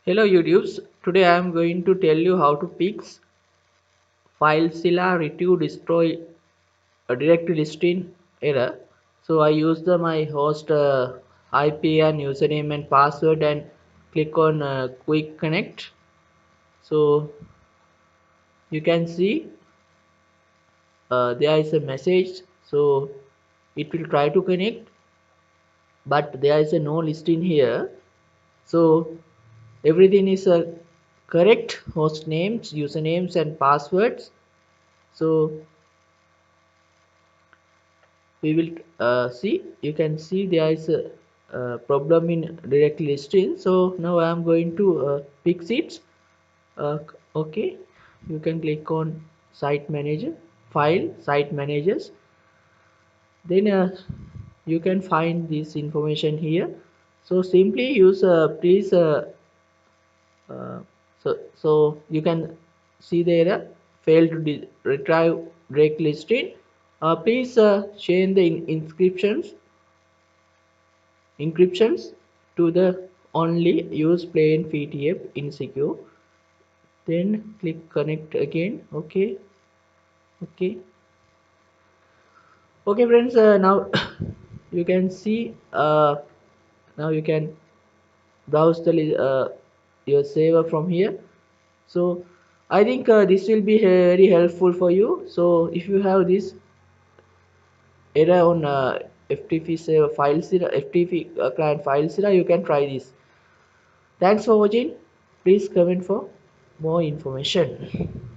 Hello YouTubes, today I am going to tell you how to fix FileZilla retrieve destroy a directory listing error. So I use my host IP and username and password and click on quick connect. So you can see there is a message, so it will try to connect, but there is a no listing here. So everything is correct, host names, usernames and passwords. So we will see, you can see there is a problem in direct listing. So now I am going to fix it. Okay, you can click on site manager, file, site managers, then you can find this information here. So simply use please uh, so you can see the error failed to retrieve direct listing. Please change the encryptions to the only use plain PTF insecure, then click connect again. Okay friends, now you can see now you can browse the your saver from here. So I think this will be very helpful for you. So if you have this error on FTP server FileZilla, FTP client FileZilla, you can try this. Thanks for watching. Please comment for more information.